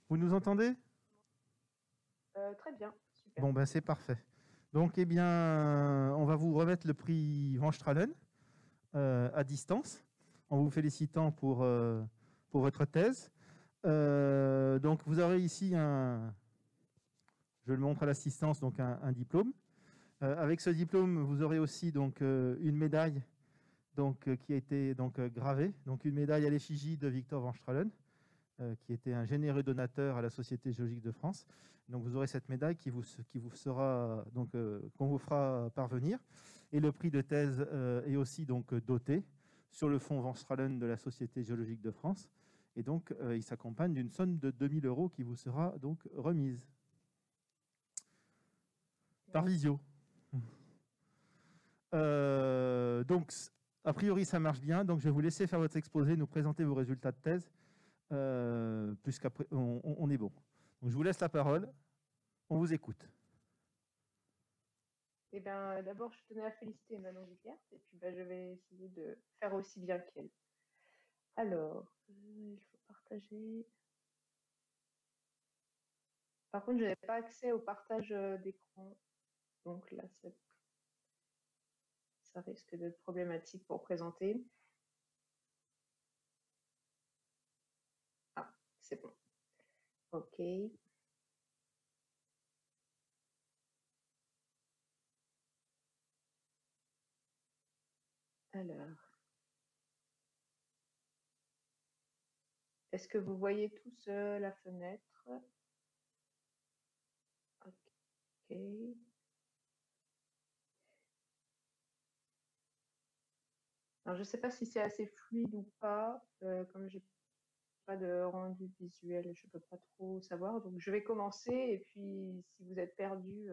Vous nous entendez? Très bien, super. Bon, ben c'est parfait. Donc, eh bien, on va vous remettre le prix Van Stralen à distance, en vous félicitant pour votre thèse. Donc, vous aurez ici je le montre à l'assistance, donc un diplôme. Avec ce diplôme, vous aurez aussi donc une médaille qui a été gravée, donc une médaille à l'effigie de Victor Van Stralen, qui était un généreux donateur à la Société géologique de France. Donc vous aurez cette médaille qui vous sera qu'on vous fera parvenir. Et le prix de thèse est aussi doté sur le fonds Van Stralen de la Société géologique de France. Et donc il s'accompagne d'une somme de 2 000 € qui vous sera donc remise par visio. Donc a priori ça marche bien. Donc je vais vous laisser faire votre exposé, nous présenter vos résultats de thèse. Puisqu'après on est bon. Donc je vous laisse la parole, on vous écoute. Eh bien, d'abord, je tenais à féliciter Manon Villers, et puis je vais essayer de faire aussi bien qu'elle. Alors, il faut partager. Par contre, je n'avais pas accès au partage d'écran, donc là, ça risque d'être problématique pour présenter. Ah, c'est bon. OK. Alors, est-ce que vous voyez tous la fenêtre? OK. Alors, je ne sais pas si c'est assez fluide ou pas, comme je n'ai pas de rendu visuel, je ne peux pas trop savoir. Donc, je vais commencer, et puis si vous êtes perdu,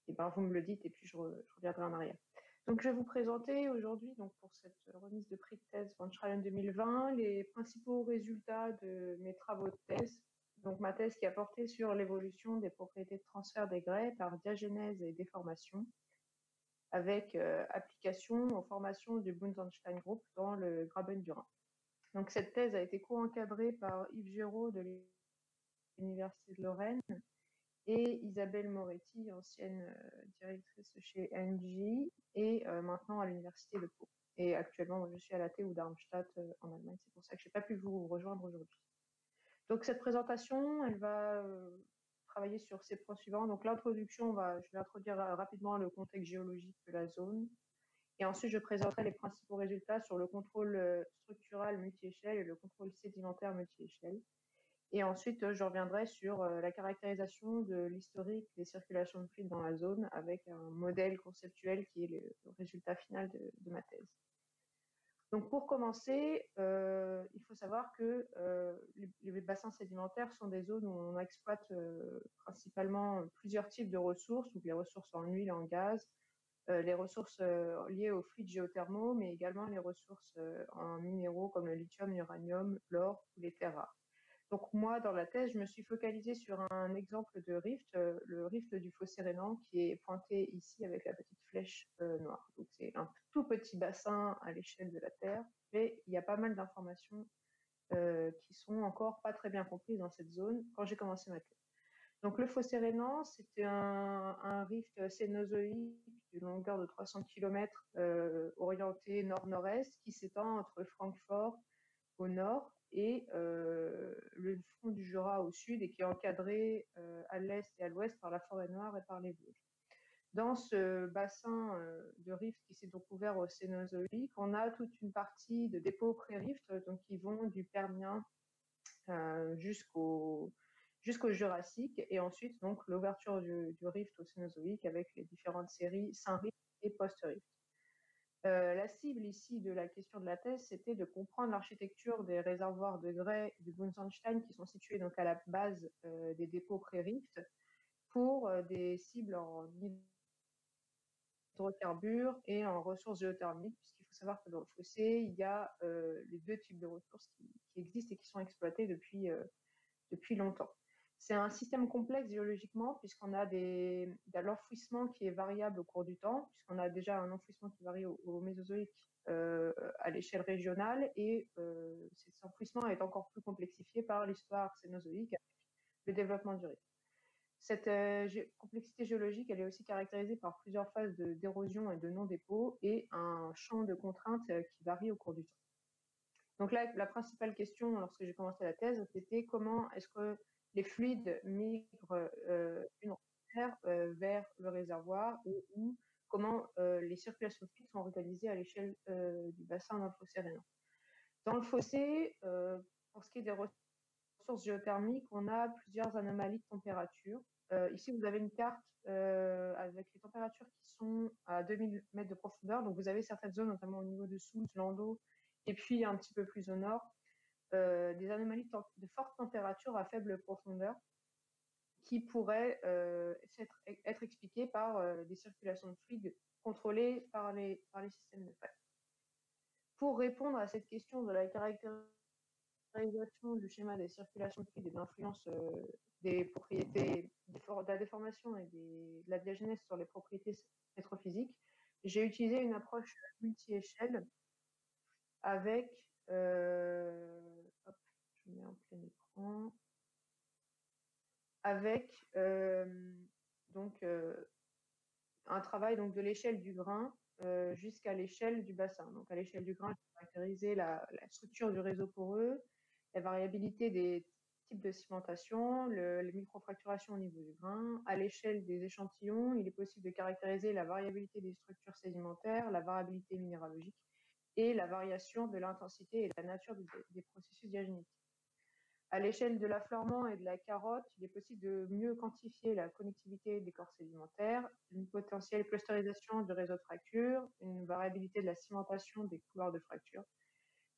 et ben, vous me le dites, et puis je reviendrai en arrière. Donc, je vais vous présenter aujourd'hui, donc, pour cette remise de prix de thèse Van Stralen 2020, les principaux résultats de mes travaux de thèse. Donc, ma thèse qui a porté sur l'évolution des propriétés de transfert des grès par diagénèse et déformation, avec application aux formations du Bunsenstein Group dans le Graben du Rhin. Donc, cette thèse a été co-encadrée par Yves Giraud de l'Université de Lorraine et Isabelle Moretti, ancienne directrice chez Engie et maintenant à l'Université de Pau. Et actuellement, je suis à la TU Darmstadt en Allemagne. C'est pour ça que je n'ai pas pu vous rejoindre aujourd'hui. Donc, cette présentation, elle va travailler sur ces points suivants. Donc, l'introduction, je vais introduire rapidement le contexte géologique de la zone. Et ensuite, je présenterai les principaux résultats sur le contrôle structural multi-échelle et le contrôle sédimentaire multi-échelle. Et ensuite, je reviendrai sur la caractérisation de l'historique des circulations de fluide dans la zone avec un modèle conceptuel qui est le résultat final de ma thèse. Donc, pour commencer, il faut savoir que les bassins sédimentaires sont des zones où on exploite principalement plusieurs types de ressources, donc les ressources en huile, en gaz, les ressources liées aux fluides géothermaux, mais également les ressources en minéraux comme le lithium, l'uranium, l'or ou les terres rares. Donc moi, dans la thèse, je me suis focalisée sur un exemple de rift, le rift du Fossé Rhénan, qui est pointé ici avec la petite flèche noire. Donc c'est un tout petit bassin à l'échelle de la Terre, mais il y a pas mal d'informations qui sont encore pas très bien comprises dans cette zone quand j'ai commencé ma thèse. Donc le Fossé Rhénan, c'était un rift cénozoïque d'une longueur de 300 km orienté nord-nord-est qui s'étend entre Francfort au nord et le front du Jura au sud et qui est encadré à l'est et à l'ouest par la forêt noire et par les Vosges. Dans ce bassin de rift qui s'est donc ouvert au Cénozoïque, on a toute une partie de dépôts pré-rift donc qui vont du Permien jusqu'au Jurassique et ensuite donc l'ouverture du rift au Cénozoïque avec les différentes séries Saint-Rift et post-rift. La cible ici de la question de la thèse, c'était de comprendre l'architecture des réservoirs de grès du Bunsenstein qui sont situés donc à la base des dépôts pré-rift pour des cibles en hydrocarbures et en ressources géothermiques, puisqu'il faut savoir que dans le fossé, il y a les deux types de ressources qui existent et qui sont exploitées depuis longtemps. C'est un système complexe géologiquement puisqu'on a l'enfouissement qui est variable au cours du temps, puisqu'on a déjà un enfouissement qui varie au Mésozoïque à l'échelle régionale et cet enfouissement est encore plus complexifié par l'histoire cénozoïque avec le développement du rift. Cette complexité géologique, elle est aussi caractérisée par plusieurs phases d'érosion et de non-dépôt et un champ de contraintes qui varie au cours du temps. Donc là, la principale question lorsque j'ai commencé la thèse, c'était comment est-ce que les fluides migrent d'une rivière vers le réservoir ou comment les circulations de fluides sont organisées à l'échelle du bassin dans le fossé rhénan. Dans le fossé, pour ce qui est des ressources géothermiques, on a plusieurs anomalies de température. Ici, vous avez une carte avec les températures qui sont à 2000 mètres de profondeur. Donc, vous avez certaines zones, notamment au niveau de Soult, Landau, et puis un petit peu plus au nord, des anomalies de forte température à faible profondeur qui pourraient être expliquées par des circulations de fluides contrôlées par les systèmes de faille. Pour répondre à cette question de la caractérisation du schéma des circulations de fluides et de l'influence des propriétés, de la déformation et de la diagenèse sur les propriétés pétrophysiques, j'ai utilisé une approche multi-échelle avec, hop, je mets en plein écran, avec un travail donc, de l'échelle du grain jusqu'à l'échelle du bassin. Donc à l'échelle du grain, j'ai caractérisé la structure du réseau poreux, la variabilité des types de cimentation, les microfracturations au niveau du grain. À l'échelle des échantillons, il est possible de caractériser la variabilité des structures sédimentaires, la variabilité minéralogique et la variation de l'intensité et de la nature des processus diagéniques. À l'échelle de l'affleurement et de la carotte, il est possible de mieux quantifier la connectivité des corps sédimentaires, une potentielle clusterisation du réseau de fracture, une variabilité de la cimentation des couloirs de fracture,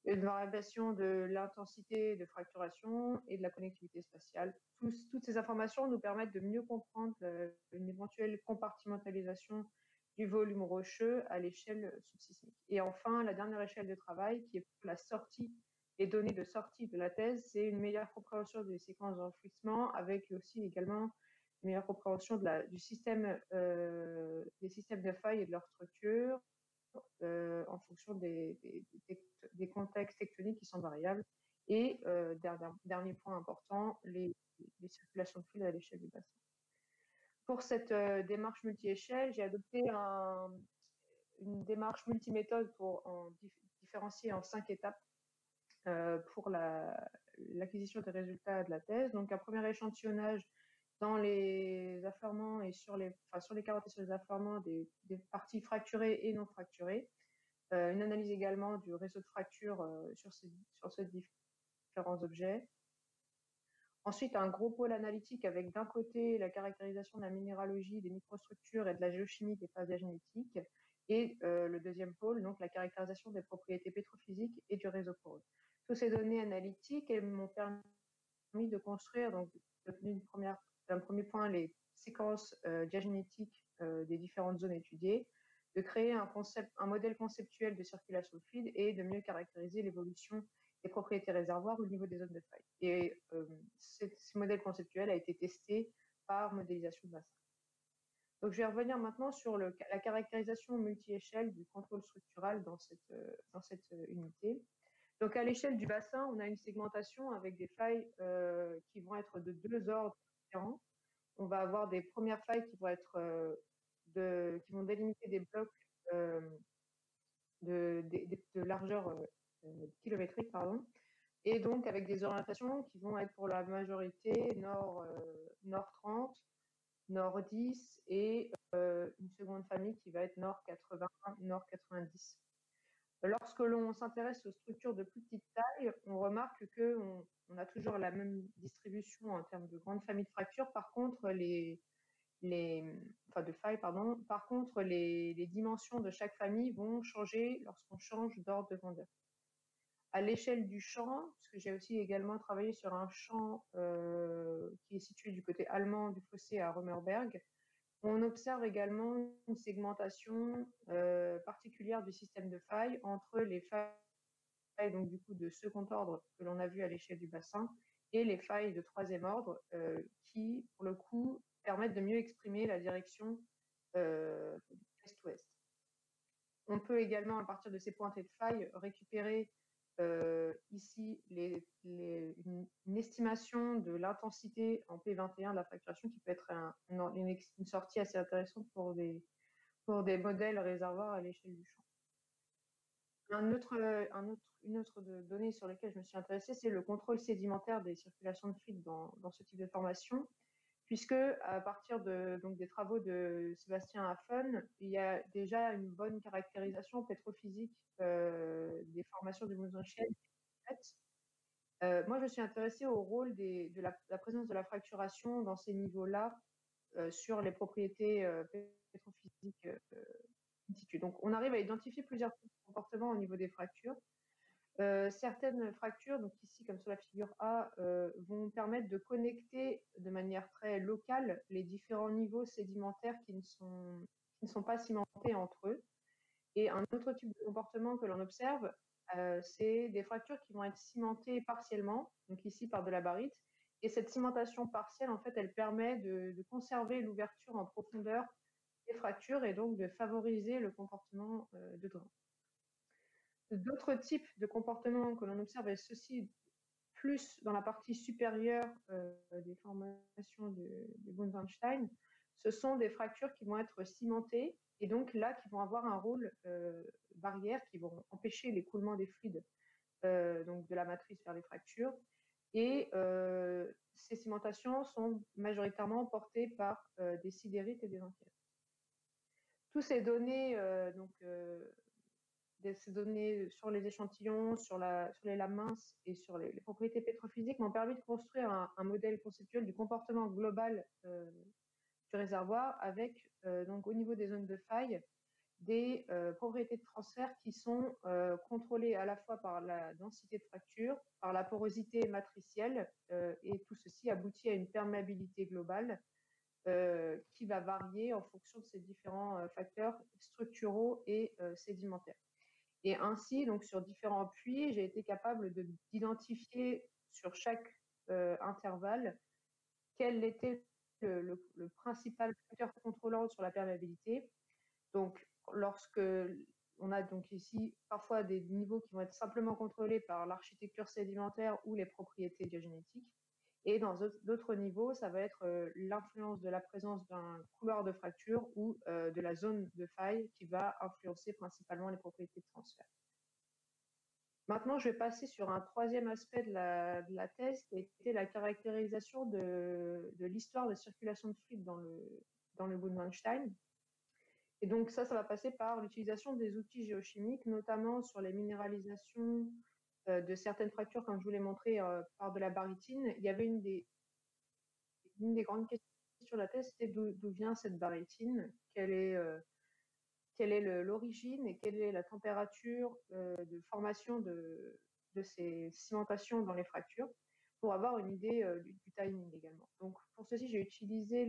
une variation de l'intensité de fracturation et de la connectivité spatiale. Toutes ces informations nous permettent de mieux comprendre une éventuelle compartimentalisation du volume rocheux à l'échelle subsismique. Et enfin, la dernière échelle de travail, qui est la sortie, les données de sortie de la thèse, c'est une meilleure compréhension des séquences d'enfouissement, avec aussi également une meilleure compréhension du système, des systèmes de failles et de leur structure, en fonction des contextes tectoniques qui sont variables. Et dernier point important, les circulations de fluides à l'échelle du bassin. Pour cette démarche multi-échelle, j'ai adopté une démarche multiméthode pour en différencier en 5 étapes pour l'acquisition des résultats de la thèse. Donc un premier échantillonnage dans les affleurements et sur les carottes et sur les affleurements des parties fracturées et non fracturées. Une analyse également du réseau de fracture sur ces différents objets. Ensuite, un gros pôle analytique avec d'un côté la caractérisation de la minéralogie, des microstructures et de la géochimie des phases diagénétiques, et le deuxième pôle, donc la caractérisation des propriétés pétrophysiques et du réseau poreux. Toutes ces données analytiques m'ont permis de construire, donc, d'un premier point, les séquences diagénétiques des différentes zones étudiées, de créer un modèle conceptuel de circulation fluide et de mieux caractériser l'évolution des propriétés réservoirs au niveau des zones de faille. Et ce modèle conceptuel a été testé par modélisation de bassin. Donc, je vais revenir maintenant sur la caractérisation multi-échelle du contrôle structural dans cette unité. Donc, à l'échelle du bassin, on a une segmentation avec des failles qui vont être de 2 ordres différents. On va avoir des premières failles qui vont être qui vont délimiter des blocs de largeur kilométrique, pardon, et donc avec des orientations qui vont être pour la majorité nord 30, nord 10 et une seconde famille qui va être nord 80, nord 90. Lorsque l'on s'intéresse aux structures de plus petite taille, on remarque qu'on a toujours la même distribution en termes de grandes familles de fractures. Par contre, de failles, pardon. Par contre, les dimensions de chaque famille vont changer lorsqu'on change d'ordre de grandeur. À l'échelle du champ, parce que j'ai aussi également travaillé sur un champ qui est situé du côté allemand du fossé à Römerberg, on observe également une segmentation particulière du système de failles entre les failles donc, du coup, de second ordre que l'on a vu à l'échelle du bassin et les failles de troisième ordre qui, pour le coup, permettent de mieux exprimer la direction est-ouest. On peut également, à partir de ces pointées de faille, récupérer ici une estimation de l'intensité en P21 de la fracturation qui peut être une sortie assez intéressante pour des modèles réservoirs à l'échelle du champ. Une autre donnée sur laquelle je me suis intéressée, c'est le contrôle sédimentaire des circulations de fluides dans ce type de formation, puisque à partir des travaux de Sébastien Haffen, il y a déjà une bonne caractérisation pétrophysique des formations du Mont-Saint-Michel. Moi, je suis intéressée au rôle de la présence de la fracturation dans ces niveaux-là sur les propriétés pétrophysiques in situ. Donc, on arrive à identifier plusieurs comportements au niveau des fractures. Certaines fractures, donc ici comme sur la figure A, vont permettre de connecter de manière très locale les différents niveaux sédimentaires qui ne sont pas cimentés entre eux. Et un autre type de comportement que l'on observe, c'est des fractures qui vont être cimentées partiellement, donc ici par de la barite. Et cette cimentation partielle, en fait, elle permet de conserver l'ouverture en profondeur des fractures et donc de favoriser le comportement de drain. D'autres types de comportements que l'on observe, et ceci plus dans la partie supérieure des formations de Bunsenstein, ce sont des fractures qui vont être cimentées et donc là qui vont avoir un rôle barrière, qui vont empêcher l'écoulement des fluides donc de la matrice vers les fractures. Et ces cimentations sont majoritairement portées par des sidérites et des entières. Toutes ces données ces données sur les échantillons, sur les lames minces et sur les propriétés pétrophysiques m'ont permis de construire un modèle conceptuel du comportement global du réservoir avec, donc au niveau des zones de faille, des propriétés de transfert qui sont contrôlées à la fois par la densité de fracture, par la porosité matricielle, et tout ceci aboutit à une perméabilité globale qui va varier en fonction de ces différents facteurs structuraux et sédimentaires. Et ainsi, donc sur différents puits, j'ai été capable d'identifier sur chaque intervalle quel était le principal facteur contrôlant sur la perméabilité. Donc, lorsque on a donc ici parfois des niveaux qui vont être simplement contrôlés par l'architecture sédimentaire ou les propriétés diagénétiques. Et dans d'autres niveaux, ça va être l'influence de la présence d'un couloir de fracture ou de la zone de faille qui va influencer principalement les propriétés de transfert. Maintenant, je vais passer sur un troisième aspect de la thèse qui était la caractérisation de l'histoire de circulation de fluide dans le Bunsenstein. Et donc ça va passer par l'utilisation des outils géochimiques, notamment sur les minéralisations de certaines fractures, comme je vous l'ai montré, par de la barytine. Il y avait une des grandes questions sur la thèse, c'était d'où vient cette barytine, quelle est l'origine et quelle est la température de formation de ces cimentations dans les fractures, pour avoir une idée du timing également. Donc pour ceci, j'ai utilisé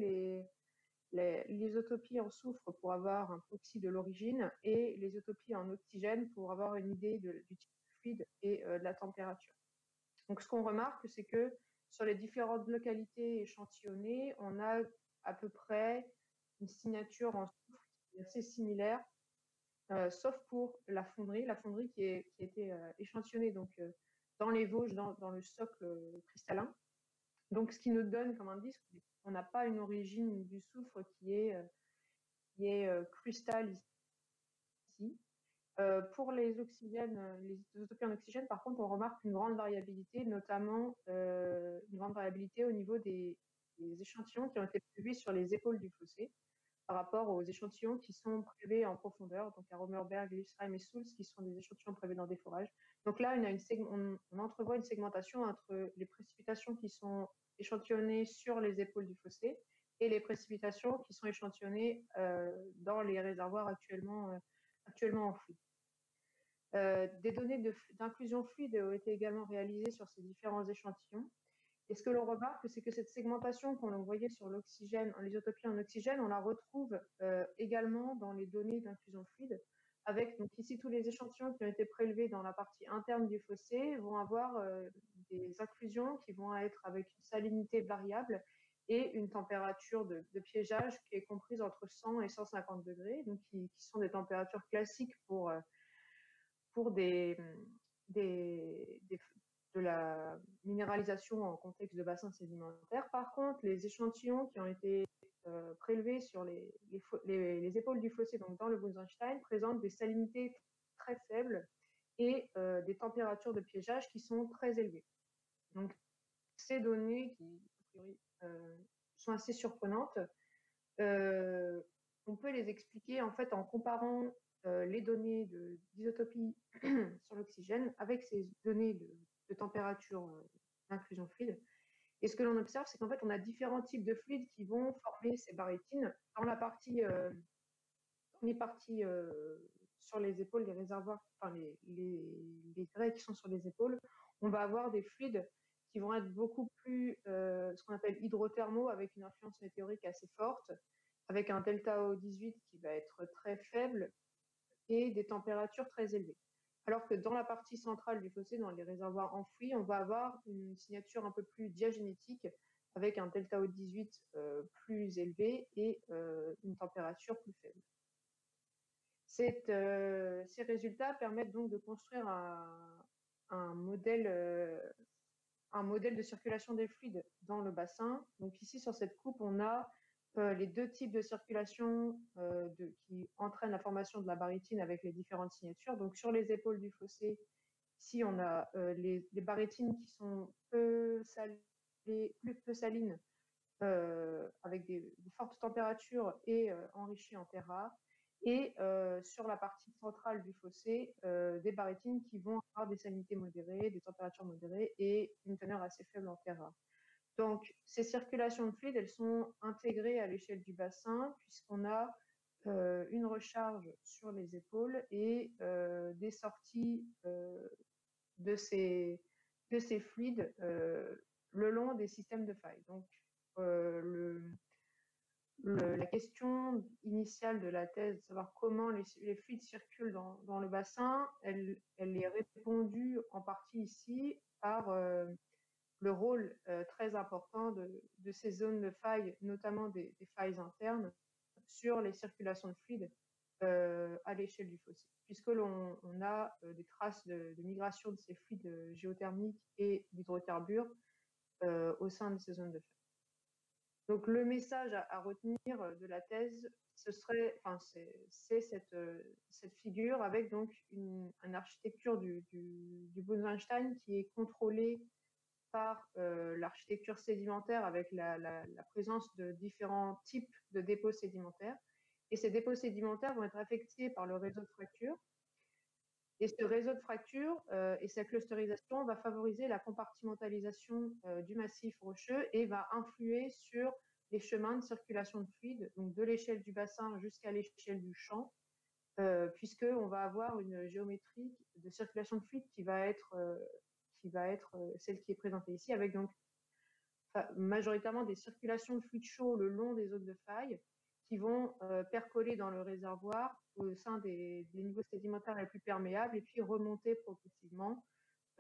l'isotopies en soufre pour avoir un proxy de l'origine et l'isotopies en oxygène pour avoir une idée du type de fluide et de la température. Donc ce qu'on remarque, c'est que sur les différentes localités échantillonnées, on a à peu près une signature en soufre qui est assez similaire, sauf pour la fonderie qui était échantillonnée donc, dans les Vosges, dans le socle cristallin. Donc ce qui nous donne comme indice qu'on n'a pas une origine du soufre qui est cristal ici. Pour les oxygènes, les isotopies en oxygène, par contre, on remarque une grande variabilité, notamment une grande variabilité au niveau des échantillons qui ont été prélevés sur les épaules du fossé par rapport aux échantillons qui sont prélevés en profondeur, donc à Romerberg, Lifsheim et Souls, qui sont des échantillons prélevés dans des forages. Donc là, on entrevoit une segmentation entre les précipitations qui sont échantillonnées sur les épaules du fossé et les précipitations qui sont échantillonnées dans les réservoirs actuellement enfouis. Des données d'inclusion fluide ont été également réalisées sur ces différents échantillons. Et ce que l'on remarque, c'est que cette segmentation qu'on voyait sur l'oxygène, l'isotopie en oxygène, on la retrouve également dans les données d'inclusion fluide, avec donc ici tous les échantillons qui ont été prélevés dans la partie interne du fossé vont avoir des inclusions qui vont être avec une salinité variable et une température de piégeage qui est comprise entre 100 et 150 degrés, donc qui sont des températures classiques pour de la minéralisation en contexte de bassin sédimentaire. Par contre, les échantillons qui ont été prélevés sur les épaules du fossé, donc dans le Bunsenstein, présentent des salinités très faibles et des températures de piégeage qui sont très élevées. Donc, ces données qui, a priori, sont assez surprenantes, on peut les expliquer en fait en comparant les données d'isotopie sur l'oxygène avec ces données de température d'inclusion fluide. Et ce que l'on observe, c'est qu'en fait, on a différents types de fluides qui vont former ces barytines. Dans les parties sur les épaules, les réservoirs, enfin les grès qui sont sur les épaules, on va avoir des fluides qui vont être beaucoup plus ce qu'on appelle hydrothermaux, avec une influence météorique assez forte, avec un delta O18 qui va être très faible et des températures très élevées. Alors que dans la partie centrale du fossé, dans les réservoirs enfouis, on va avoir une signature un peu plus diagénétique avec un delta O18 plus élevé et une température plus faible. Ces résultats permettent donc de construire un modèle de circulation des fluides dans le bassin. Donc ici, sur cette coupe, on a les deux types de circulation qui entraînent la formation de la barytine avec les différentes signatures. Donc sur les épaules du fossé, ici, on a les barytines qui sont peu salines, avec des fortes températures et enrichies en terre rare. Et sur la partie centrale du fossé, des barytines qui vont avoir des salinités modérées, des températures modérées et une teneur assez faible en terre rare. Donc, ces circulations de fluides, elles sont intégrées à l'échelle du bassin puisqu'on a une recharge sur les épaules et des sorties de ces fluides le long des systèmes de failles. Donc, la question initiale de la thèse, de savoir comment les fluides circulent dans le bassin, elle est répondue en partie ici par le rôle très important de ces zones de failles, notamment des failles internes, sur les circulations de fluides à l'échelle du fossé, puisque l'on a des traces de migration de ces fluides géothermiques et d'hydrocarbures au sein de ces zones de failles. Donc le message à retenir de la thèse, c'est cette figure avec donc une architecture du Bunsenstein qui est contrôlée par l'architecture sédimentaire avec la présence de différents types de dépôts sédimentaires. Et ces dépôts sédimentaires vont être affectés par le réseau de fracture. Et ce réseau de fracture et sa clusterisation va favoriser la compartimentalisation du massif rocheux et va influer sur les chemins de circulation de fluide, donc de l'échelle du bassin jusqu'à l'échelle du champ, puisqu'on va avoir une géométrie de circulation de fluide qui va être celle qui est présentée ici, avec donc majoritairement des circulations de fluide chaud le long des zones de faille qui vont percoler dans le réservoir au sein des niveaux sédimentaires les plus perméables et puis remonter progressivement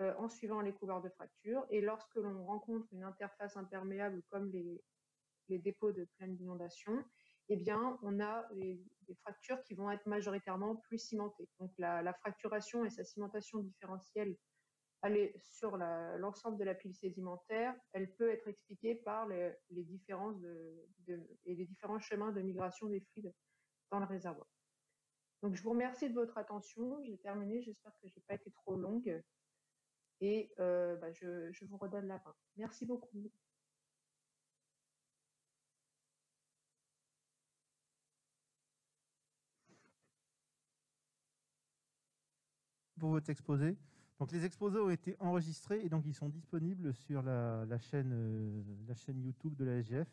en suivant les couloirs de fracture. Et lorsque l'on rencontre une interface imperméable comme les dépôts de plaine d'inondation, eh bien, on a des fractures qui vont être majoritairement plus cimentées. Donc la fracturation et sa cimentation différentielle sur l'ensemble de la pile sédimentaire, elle peut être expliquée par les différences et les différents chemins de migration des fluides dans le réservoir. Donc, je vous remercie de votre attention. J'ai terminé. J'espère que je n'ai pas été trop longue. Et je vous redonne la main. Merci beaucoup. Pour votre exposé. Donc les exposés ont été enregistrés et donc ils sont disponibles sur la chaîne YouTube de la SGF.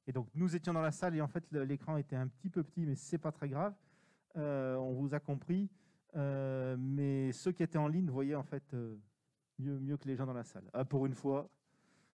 Et donc nous étions dans la salle et en fait l'écran était un petit peu petit, mais c'est pas très grave. On vous a compris, mais ceux qui étaient en ligne voyaient en fait mieux que les gens dans la salle. Ah, pour une fois.